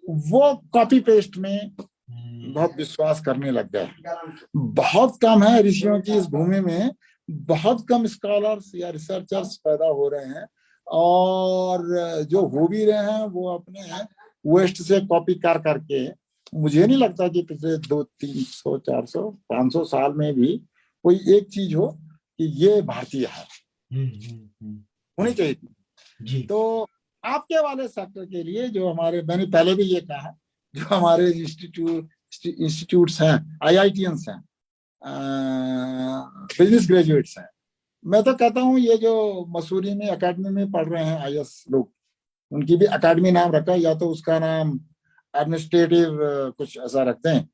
Speaker 2: वो कॉपी पेस्ट में बहुत विश्वास करने लग गए। बहुत कम है ऋषियों की इस भूमि में, बहुत कम स्कॉलर्स या रिसर्चर्स पैदा हो रहे हैं, और जो हो भी रहे हैं वो अपने वेस्ट से कॉपी कर करके, मुझे नहीं लगता कि पिछले 200, 300, 400, 500 साल में भी कोई एक चीज हो कि ये भारतीय है, होनी चाहिए थी। तो आपके वाले सेक्टर के लिए जो हमारे, मैंने पहले भी ये कहा है, जो हमारे इंस्टीट्यूट्स हैं, IITians हैं, बिजनेस ग्रेजुएट्स हैं, मैं तो कहता हूँ ये जो मसूरी में एकेडमी में पढ़ रहे हैं IAS लोग, उनकी भी एकेडमी नाम रखा है, या तो उसका नाम एडमिनिस्ट्रेटिव कुछ ऐसा रखते हैं।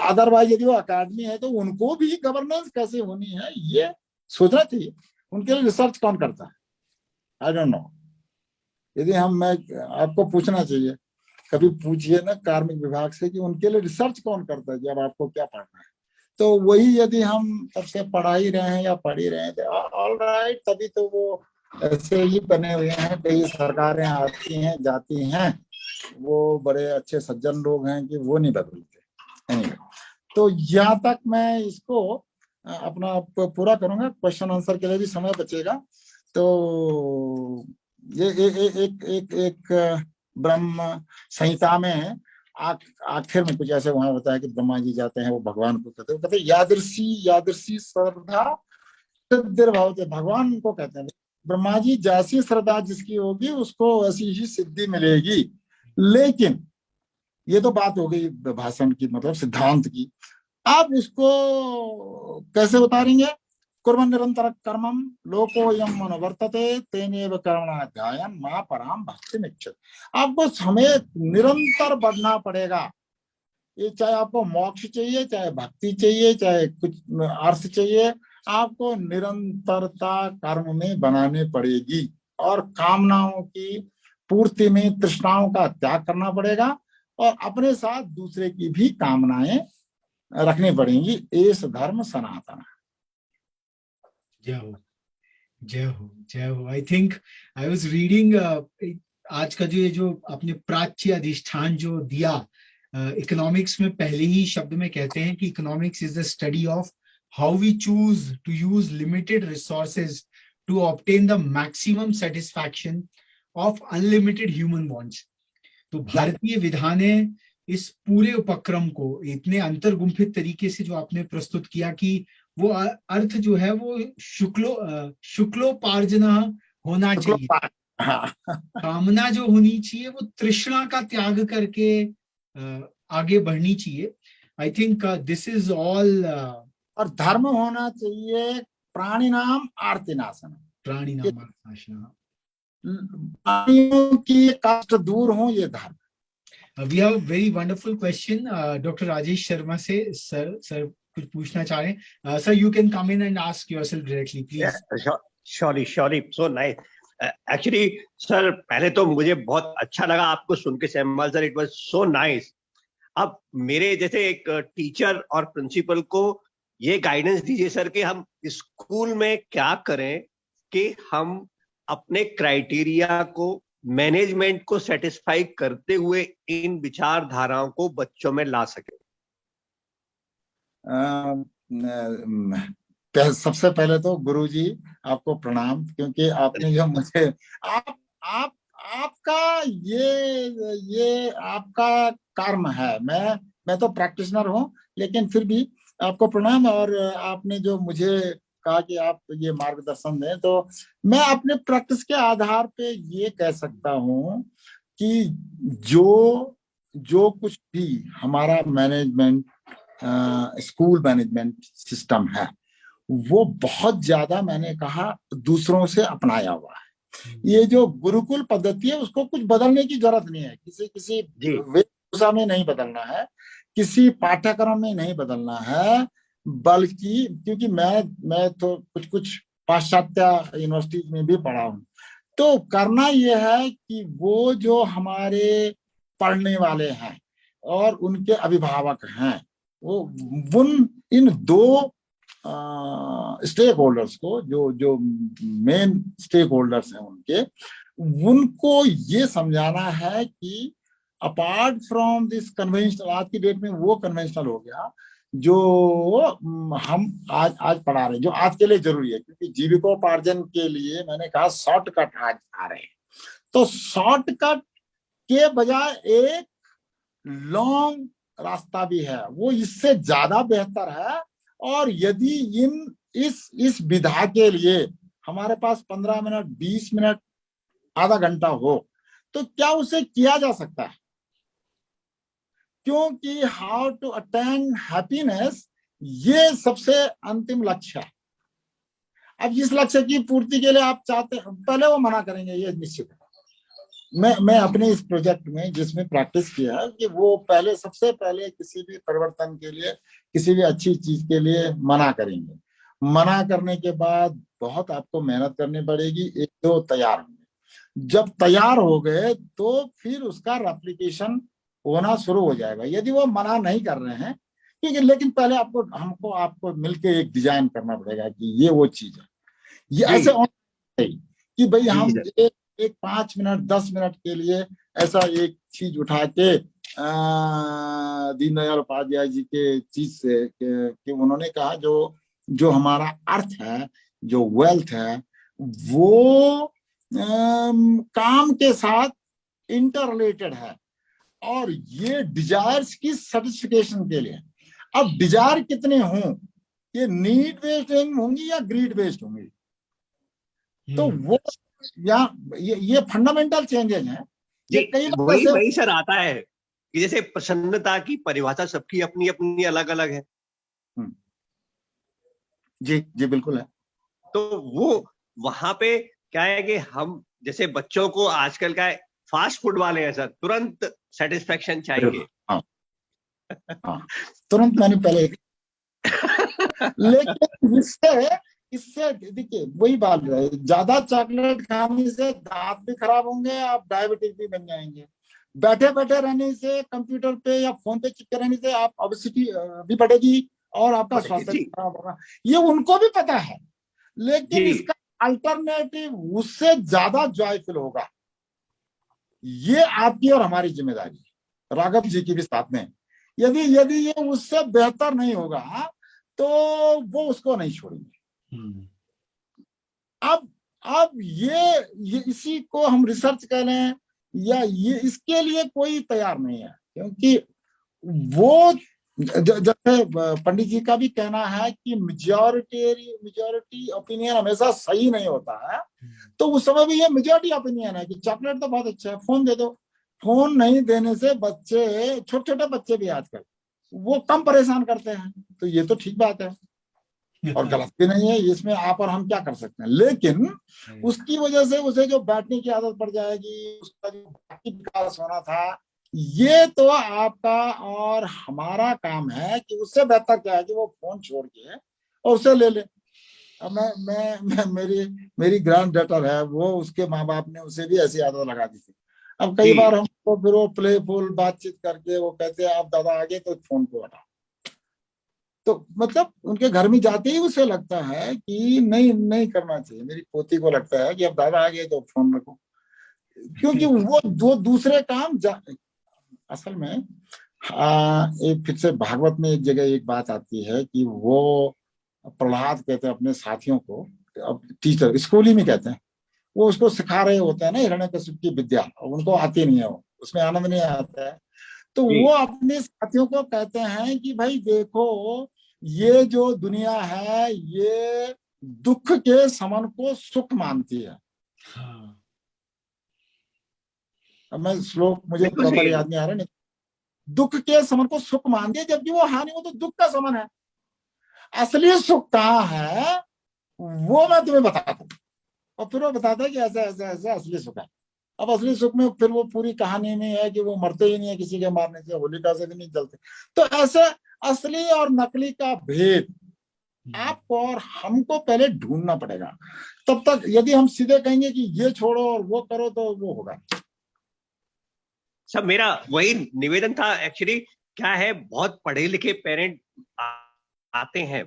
Speaker 2: अदरवाइज यदि वो एकेडमी है तो उनको भी गवर्नेंस कैसे होनी है ये सोचना चाहिए। उनके लिए रिसर्च कौन करता है? I don't know. यदि मैं आपको पूछना चाहिए, कभी पूछिए ना कार्मिक विभाग से कि उनके लिए रिसर्च कौन करता है जब आपको क्या पढ़ना है। तो वही यदि हम तब से पढ़ा ही रहे हैं या पढ़ ही रहे हैं, तो ऑल राइट, तभी तो वो ऐसे ही बने हुए हैं। कई सरकारें आती हैं जाती हैं, वो बड़े अच्छे सज्जन लोग हैं कि वो नहीं बदलते। anyway, तो यहाँ तक मैं इसको अपना पूरा करूंगा, क्वेश्चन आंसर के लिए भी समय बचेगा। तो ये एक ब्रह्म संहिता में आखिर में कुछ ऐसे वहां होता है कि ब्रह्मा जी जाते हैं, वो भगवान को कहते हैं यादृशी श्रद्धा सिद्धिर्भवति, भगवान को कहते हैं ब्रह्मा जी, जैसी श्रद्धा जिसकी होगी उसको वैसी ही सिद्धि मिलेगी। लेकिन ये तो बात हो गई भाषण की, मतलब सिद्धांत की। आप उसको कैसे उतारेंगे? कुर्वन् निरंतर कर्मम लोकोयम अनुवर्तते तेनेव कर्मणाध्यायन मा पराम भक्तिमिच्छति। आपको समय निरंतर बढ़ना पड़ेगा। ये चाहे आपको मोक्ष चाहिए, चाहे भक्ति चाहिए, चाहे कुछ अर्थ चाहिए, आपको निरंतरता कर्म में बनानी पड़ेगी, और कामनाओं की पूर्ति में तृष्णाओं का त्याग करना पड़ेगा, और अपने साथ दूसरे की भी कामनाएं रखनी पड़ेंगी। इस धर्म सनातन।
Speaker 1: जय हो, जय हो, जय हो। I think I was reading आज का जो आपने प्राच्य अधिष्ठान जो दिया, इकोनॉमिक्स में पहले ही शब्द में कहते हैं कि economics is the study of how we choose to use limited resources to obtain the maximum satisfaction of unlimited human wants. तो भारतीय विधान है इस पूरे उपक्रम को इतने अंतर्गुंफित तरीके से जो आपने प्रस्तुत किया कि वो अर्थ जो है वो शुक्लोपार्जना होना चाहिए। कामना जो होनी चाहिए वो तृष्णा का त्याग करके आगे बढ़नी चाहिए। I think this is all.
Speaker 2: और धर्म होना चाहिए प्राणी नाम आरती नाशन,
Speaker 1: प्राणी नाम आरती,
Speaker 2: प्राणियों की कष्ट दूर हो, ये धर्म।
Speaker 1: We have very wonderful question doctor Rajesh Sharma से। सर कुछ पूछना चाह रहे हैं? Sir you can come in and ask yourself directly please.
Speaker 3: Surely so nice. Actually sir, पहले तो मुझे बहुत अच्छा लगा आपको सुन के Semwal sir, it was so nice. अब मेरे जैसे एक टीचर और प्रिंसिपल को ये गाइडेंस दीजिए सर कि हम स्कूल में क्या करें कि हम अपने क्राइटेरिया को, मैनेजमेंट को सेटिस्फाई करते हुए इन विचारधाराओं को बच्चों में ला सके।
Speaker 2: सबसे पहले तो गुरुजी आपको प्रणाम, क्योंकि आपने जो मुझे आपका ये आपका कर्म है। मैं तो प्रैक्टिशनर हूँ, लेकिन फिर भी आपको प्रणाम। और आपने जो मुझे कहा कि आप ये मार्गदर्शन दें, तो मैं अपने प्रैक्टिस के आधार पे ये कह सकता हूँ कि जो कुछ भी हमारा मैनेजमेंट, स्कूल मैनेजमेंट सिस्टम है, वो बहुत ज्यादा, मैंने कहा, दूसरों से अपनाया हुआ है। ये जो गुरुकुल पद्धति है उसको कुछ बदलने की जरूरत नहीं है, किसी वेशभूषा में नहीं बदलना है, किसी पाठ्यक्रम में नहीं बदलना है, बल्कि क्योंकि मैं तो कुछ पाश्चात्य यूनिवर्सिटी में भी पढ़ा हूँ, तो करना यह है कि वो जो हमारे पढ़ने वाले हैं और उनके अभिभावक हैं, वो इन दो स्टेक होल्डर्स को, जो मेन स्टेक होल्डर्स हैं उनको ये समझाना है कि अपार्ट फ्रॉम दिस कन्वेंशनल, आज की डेट में वो कन्वेंशनल हो गया जो हम आज पढ़ा रहे हैं, जो आज के लिए जरूरी है, क्योंकि जीविकोपार्जन के लिए मैंने कहा शॉर्टकट आज आ रहे हैं, तो शॉर्टकट के बजाय एक लॉन्ग रास्ता भी है, वो इससे ज्यादा बेहतर है। और यदि इस विधा के लिए हमारे पास 15 मिनट, 20 मिनट, आधा घंटा हो, तो क्या उसे किया जा सकता है, क्योंकि हाउ टू अटेन हैप्पीनेस ये सबसे अंतिम लक्ष्य है। अब इस लक्ष्य की पूर्ति के लिए आप चाहते हैं, पहले वो मना करेंगे, ये निश्चित है। मैं अपने इस प्रोजेक्ट में जिसमें प्रैक्टिस किया है कि वो सबसे पहले किसी भी परिवर्तन के लिए, किसी भी अच्छी चीज के लिए मना करेंगे। मना करने के बाद बहुत आपको मेहनत करनी पड़ेगी, एक दो तैयार होंगे, जब तैयार हो गए तो फिर उसका रेप्लिकेशन होना शुरू हो जाएगा। यदि वो मना नहीं कर रहे हैं, क्योंकि लेकिन पहले आपको मिलके एक डिजाइन करना पड़ेगा कि ये वो चीज है, ये ऐसे कि भाई हम एक 5 मिनट 10 मिनट के लिए ऐसा एक चीज उठा के दीनदयाल उपाध्याय जी के चीज से कि उन्होंने कहा जो हमारा अर्थ है, जो वेल्थ है, वो काम के साथ इंटर रिलेटेड है, और ये डिजायर्स की सेटिस्फिकेशन के लिए। अब डिजायर कितने हों, ये नीड बेस्ड होंगी या ग्रीड बेस्ड होंगी, तो वो ये फंडामेंटल चेंजेस हैं।
Speaker 3: ये कई वही सर आता है कि जैसे प्रसन्नता की परिभाषा सबकी अपनी अपनी अलग अलग है।
Speaker 2: जी बिल्कुल है।
Speaker 3: तो वो वहां पे क्या है कि हम जैसे बच्चों को आजकल का फास्ट फूड वाले हैं सर, तुरंत सेटिस्फेक्शन चाहिए।
Speaker 2: हाँ, तुरंत मैंने पहले लेकिन इससे देखिए वही बात है, ज्यादा चॉकलेट खाने से दांत भी खराब होंगे, आप डायबिटीज भी बन जाएंगे। बैठे बैठे रहने से, कंप्यूटर पे या फोन पे चिपके रहने से आप ओबेसिटी भी बढ़ेगी और आपका स्वास्थ्य भी खराब होगा, ये उनको भी पता है। लेकिन इसका अल्टरनेटिव उससे ज्यादा जॉयफुल होगा, ये आपकी और हमारी जिम्मेदारी है, राघव जी की भी साथ में। यदि ये उससे बेहतर नहीं होगा तो वो उसको नहीं छोड़ेंगे। अब ये इसी को हम रिसर्च कर रहे हैं, या ये इसके लिए कोई तैयार नहीं है, क्योंकि वो जैसे पंडित जी का भी कहना है कि मेजॉरिटी ओपिनियन हमेशा सही नहीं होता है, तो उस समय भी ये मेजॉरिटी ओपिनियन है कि चॉकलेट तो बहुत अच्छा है, फोन दे दो। फोन नहीं देने से बच्चे, छोटे छोटे बच्चे भी आजकल वो कम परेशान करते हैं, तो ये तो ठीक बात है और गलत भी नहीं है, इसमें आप और हम क्या कर सकते हैं। लेकिन उसकी वजह से उसे जो बैठने की आदत पड़ जाएगी, उसका जो बाकी विकास होना था, ये तो आपका और हमारा काम है कि उससे बेहतर क्या है कि वो फोन छोड़ के और उसे ले ले। अब मैं मेरी ग्रैंड डॉटर है, वो उसके माँ बाप ने उसे भी ऐसी आदत लगा दी थी। अब कई बार हमको फिर वो प्लेफुल बातचीत करके वो कहते हैं आप दादा आगे तो फोन को हटा, तो मतलब उनके घर में जाते ही उसे लगता है कि नहीं करना चाहिए। मेरी पोती को लगता है कि अब दादा आ गए तो फोन रखो, क्योंकि वो दूसरे काम असल में एक फिर से भागवत में एक जगह एक बात आती है कि वो प्रहलाद कहते हैं अपने साथियों को, अब टीचर स्कूल ही में कहते हैं, वो उसको सिखा रहे होते हैं ना हिरण्यकशिप की विद्या, उनको आती नहीं है, वो उसमें आनंद नहीं आता है, तो वो अपने साथियों को कहते हैं कि भाई देखो, ये जो दुनिया है ये दुख के समन को सुख मानती है। अब मैं श्लोक मुझे प्रॉपर याद नहीं आ रहा, नहीं, दुख के समन को सुख मानती है, जबकि वो हानि, वो तो दुख का समन है। असली सुख कहाँ है वो मैं तुम्हें बताता हूं। और फिर वो बताता है कि ऐसा ऐसा ऐसा असली सुख है। अब असली सुख में फिर वो पूरी कहानी में है कि वो मरते ही नहीं है किसी के मारने से, होलिका से भी नहीं जलते। तो ऐसे असली और नकली का भेद आपको और हमको पहले ढूंढना पड़ेगा। तब तक यदि हम सीधे कहेंगे कि ये छोड़ो और वो करो तो वो होगा।
Speaker 3: सब मेरा वही निवेदन था एक्चुअली। क्या है, बहुत पढ़े लिखे पेरेंट आते हैं,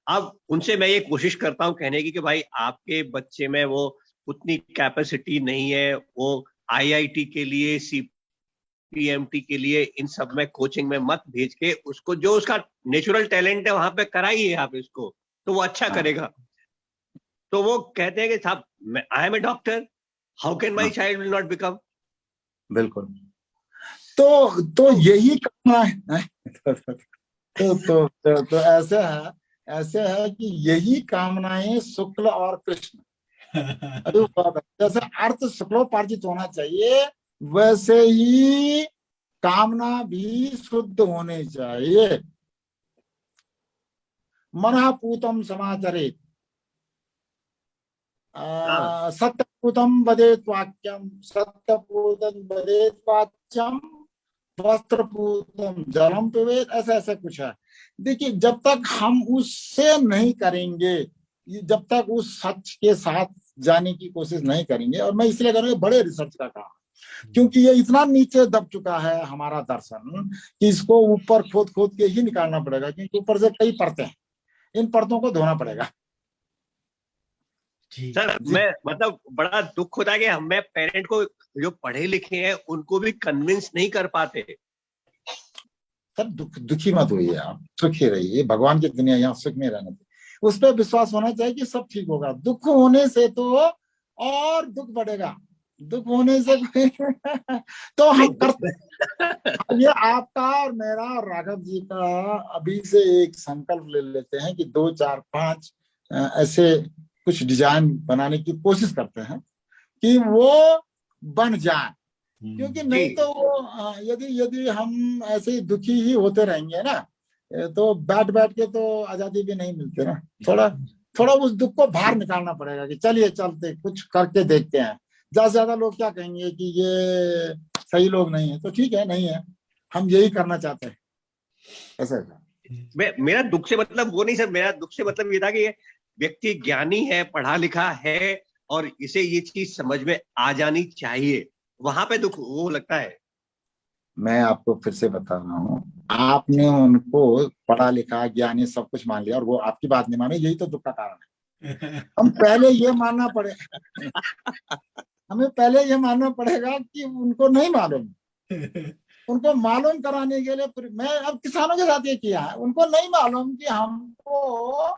Speaker 3: अब उनसे मैं ये कोशिश करता हूँ कहने की कि भाई आपके बच्चे में वो उतनी कैपेसिटी नहीं है, वो आईआईटी के लिए, सीपीएमटी के लिए, इन सब में कोचिंग में मत भेज के उसको, जो उसका नेचुरल टैलेंट है वहां पे कराइए आप इसको, तो वो अच्छा करेगा। तो वो कहते हैं कि साहब I am a doctor, how can my child will not become.
Speaker 2: बिल्कुल। तो यही करना है। तो ऐसे है कि यही कामनाएं शुक्ल और कृष्ण, जैसे अर्थ शुक्लोपार्जित होना चाहिए, वैसे ही कामना भी शुद्ध होनी चाहिए। मनः पूतं समाचरेत्, सत्यपूतं वदेत् वाक्यम, सत्यपूतं वदेत् वाच्यम, वस्त्रपूतं जलम पिबेत, ऐसा ऐसा कुछ है। देखिए, जब तक हम उससे नहीं करेंगे, जब तक उस सच के साथ जाने की कोशिश नहीं करेंगे, और मैं इसलिए करूँगा बड़े रिसर्च का काम, क्योंकि ये इतना नीचे दब चुका है हमारा दर्शन कि इसको ऊपर खोद खोद के ही निकालना पड़ेगा, क्योंकि ऊपर से कई परतें हैं, इन परतों को धोना पड़ेगा।
Speaker 3: सर मैं मतलब बड़ा दुख होता है कि हमें पेरेंट को, जो पढ़े लिखे हैं, उनको भी कन्विंस नहीं कर पाते।
Speaker 2: सर दुखी मत होइए, आप सुखी रहिए, भगवान की दुनिया, यहाँ सुख में रहना चाहिए, उस पर विश्वास होना चाहिए कि सब ठीक होगा। दुख होने से तो और दुख बढ़ेगा, दुख होने से तो हम करते। ये आपका और मेरा और राघव जी का अभी से एक संकल्प ले लेते हैं कि 2 4 5 ऐसे कुछ डिजाइन बनाने की कोशिश करते हैं कि वो बन जाए, क्योंकि नहीं तो वो यदि हम ऐसे दुखी ही होते रहेंगे ना, तो बैठ बैठ के तो आजादी भी नहीं मिलती ना। थोड़ा उस दुख को बाहर निकालना पड़ेगा कि चलिए चलते कुछ करके देखते हैं। ज्यादा से ज्यादा लोग क्या कहेंगे कि ये सही लोग नहीं है, तो ठीक है, नहीं है, हम यही करना चाहते हैं, ऐसा।
Speaker 3: मेरा दुख से मतलब वो नहीं सर, मेरा दुख से मतलब ये था कि ये व्यक्ति ज्ञानी है, पढ़ा लिखा है, और इसे ये चीज समझ में आ जानी चाहिए, वहां पे दुख वो लगता है।
Speaker 2: मैं आपको फिर से बता रहा हूँ, आपने उनको पढ़ा लिखा ज्ञानी सब कुछ मान लिया और वो आपकी बात नहीं माने, यही तो दुख का कारण है। हम पहले ये मानना पड़े हमें पहले ये मानना पड़ेगा कि उनको नहीं मालूम। उनको मालूम कराने के लिए मैं अब किसानों के साथ ये किया है, उनको नहीं मालूम कि हमको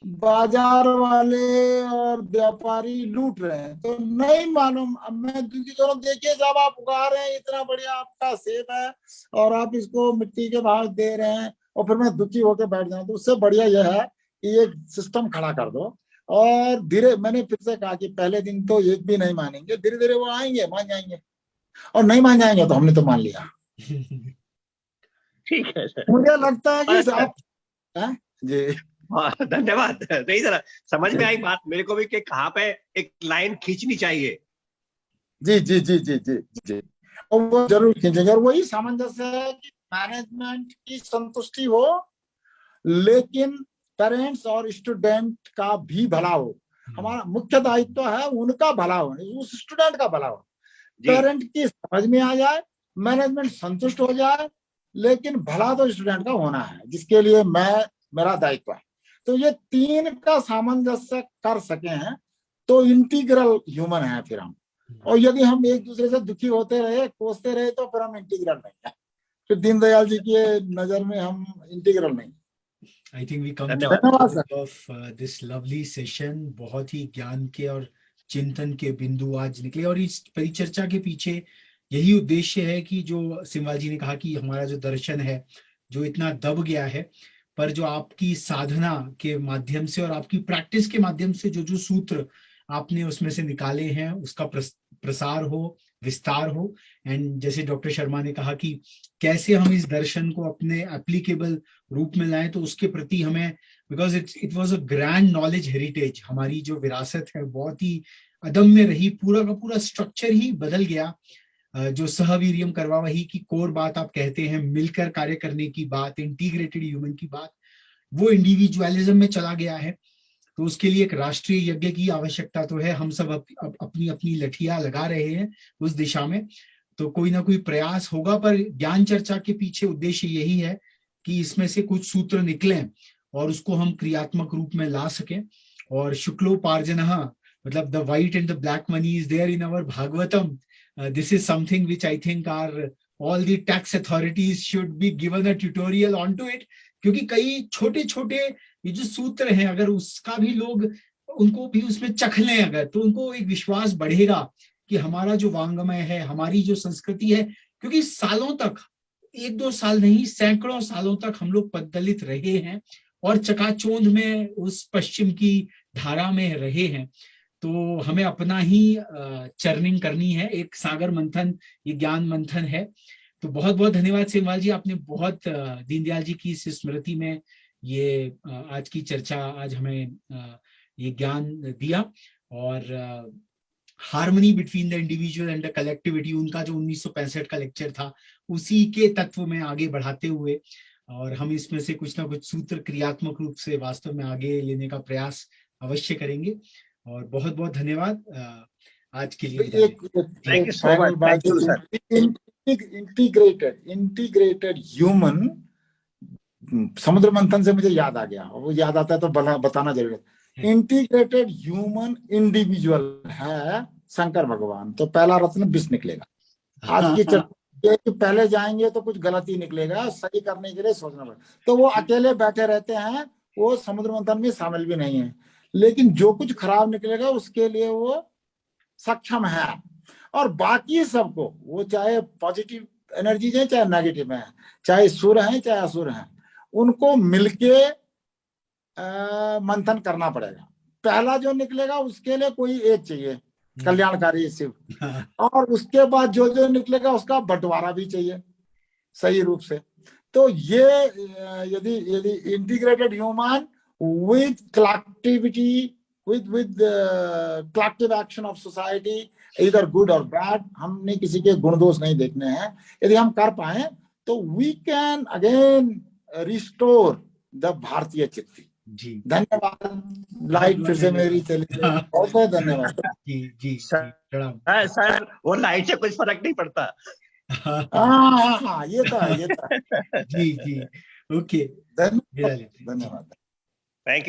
Speaker 2: बाजार वाले और व्यापारी लूट रहे हैं, तो नहीं मालूम। अब मैं दूसरी तरफ देखिए, जब आप उगा रहे हैं, इतना बढ़िया आपका सेब है और आप इसको मिट्टी के भाव दे रहे हैं, और फिर मैं दुखी होकर बैठ जाऊं, तो उससे बढ़िया यह है कि एक सिस्टम खड़ा कर दो। और धीरे, मैंने फिर से कहा कि पहले दिन तो एक भी नहीं मानेंगे, धीरे धीरे वो आएंगे, मान जाएंगे, और नहीं मान जाएंगे तो हमने तो मान लिया।
Speaker 3: ठीक है सर,
Speaker 2: मुझे लगता है कि आप जी
Speaker 3: धन्यवाद। नहीं सर, समझ में आई बात मेरे को भी कि कहाँ पे एक लाइन खींचनी चाहिए।
Speaker 2: जी जी जी जी जी जी, और वो जरूर खींचेंगे, और वही सामंजस्य है कि मैनेजमेंट की संतुष्टि हो, लेकिन पेरेंट्स और स्टूडेंट का भी भला हो। हमारा मुख्य दायित्व है उनका भला हो, उस स्टूडेंट का भला हो। पेरेंट की समझ में आ जाए, मैनेजमेंट संतुष्ट हो जाए, लेकिन भला तो स्टूडेंट का होना है, जिसके लिए मेरा दायित्व है। तो ये 3 का सामंजस्य कर सके हैं तो इंटीग्रल ह्यूमन है फिर हम। और यदि हम एक दूसरे से दुखी होते रहे, कोसते रहे, तो फिर हम इंटीग्रल नहीं है, फिर दीनदयाल जी की नजर में हम इंटीग्रल नहीं।
Speaker 1: I think we come to the end of this lovely session। बहुत ही ज्ञान के और चिंतन के बिंदु आज निकले, और इस परिचर्चा के पीछे यही उद्देश्य है कि जो सिमवाल जी ने कहा कि हमारा जो दर्शन है, जो इतना दब गया है, पर जो आपकी साधना के माध्यम से और आपकी प्रैक्टिस के माध्यम से जो जो सूत्र आपने उसमें से निकाले हैं, उसका प्रसार हो, विस्तार हो। एंड जैसे डॉक्टर शर्मा ने कहा कि कैसे हम इस दर्शन को अपने एप्लीकेबल रूप में लाएं, तो उसके प्रति हमें, because it was a grand knowledge heritage, हमारी जो विरासत है बहुत ही अदम्य रही, पूरा का पूरा स्ट्रक्चर ही बदल गया। जो सहवीर्यम करवावही की कोर बात आप कहते हैं, मिलकर कार्य करने की बात, इंटीग्रेटेड ह्यूमन की बात, वो इंडिविजुअलिज्म में चला गया है। तो उसके लिए एक राष्ट्रीय यज्ञ की आवश्यकता तो है। हम सब अपनी अपनी लठियां लगा रहे हैं उस दिशा में, तो कोई ना कोई प्रयास होगा। पर ज्ञान चर्चा के पीछे उद्देश्य यही है कि इसमें से कुछ सूत्र निकलें और उसको हम क्रियात्मक रूप में ला सकें। और शुक्लोपार्जनः, मतलब the white and the black money is there in our Bhagavatam. This is something which I think all the tax authorities should be given a tutorial onto it, क्योंकि कई छोटे छोटे ये जो सूत्र हैं, अगर उसका भी लोग उनको भी उसमें चख लें अगर, तो उनको एक विश्वास बढ़ेगा कि हमारा जो वांग्मय है, हमारी जो संस्कृति है, क्योंकि सालों तक, 1-2 साल नहीं, सैकड़ों सालों तक हम लोग पद्दलित रहे हैं और चकाचौंध में उस पश्चिम की धारा में रहे हैं। तो हमें अपना ही चर्निंग करनी है, एक सागर मंथन, ये ज्ञान मंथन है। तो बहुत बहुत धन्यवाद सेमवाल जी, आपने बहुत दीनदयाल जी की इस स्मृति में ये आज की चर्चा, आज हमें ये ज्ञान दिया। और harmony between the individual and the collectivity, उनका जो 1965 का लेक्चर था, उसी के तत्व में आगे बढ़ाते हुए, और हम इसमें से कुछ ना कुछ सूत्र क्रियात्मक रूप से वास्तव में आगे लेने का प्रयास अवश्य करेंगे। और बहुत बहुत धन्यवाद आज के लिए।
Speaker 2: एक फाइनल बात, इंटीग्रेटेड ह्यूमन, समुद्र मंथन से मुझे याद आ गया, वो याद आता है तो बताना जरूर है। इंटीग्रेटेड ह्यूमन इंडिविजुअल है शंकर भगवान, तो पहला रत्न विष निकलेगा। आज की चर्चा कि पहले जाएंगे तो कुछ गलती निकलेगा, सही करने के लिए सोचना पड़ेगा। तो वो अकेले बैठे रहते हैं, वो समुद्र मंथन में शामिल भी नहीं है, लेकिन जो कुछ खराब निकलेगा उसके लिए वो सक्षम है। और बाकी सबको, वो चाहे पॉजिटिव एनर्जी है चाहे नेगेटिव है, चाहे सुर है चाहे असुर है, उनको मिलके मंथन करना पड़ेगा। पहला जो निकलेगा उसके लिए कोई एक चाहिए, कल्याणकारी शिव, और उसके बाद जो जो निकलेगा उसका बंटवारा भी चाहिए सही रूप से। तो ये यदि integrated human with collectivity, with collective action of society, either good or bad, हमने किसी के गुण दोष नहीं देखने हैं। यदि हम कर पाए तो we can again restore the भारतीय चित्ती।
Speaker 1: जी
Speaker 2: धन्यवाद। लाइट फिर से मेरी चली, बहुत बहुत धन्यवाद।
Speaker 1: जी
Speaker 3: सर वो लाइट से कुछ फर्क नहीं पड़ता।
Speaker 2: हाँ ये था
Speaker 1: जी ओके,
Speaker 2: धन्यवाद।
Speaker 3: Thank you.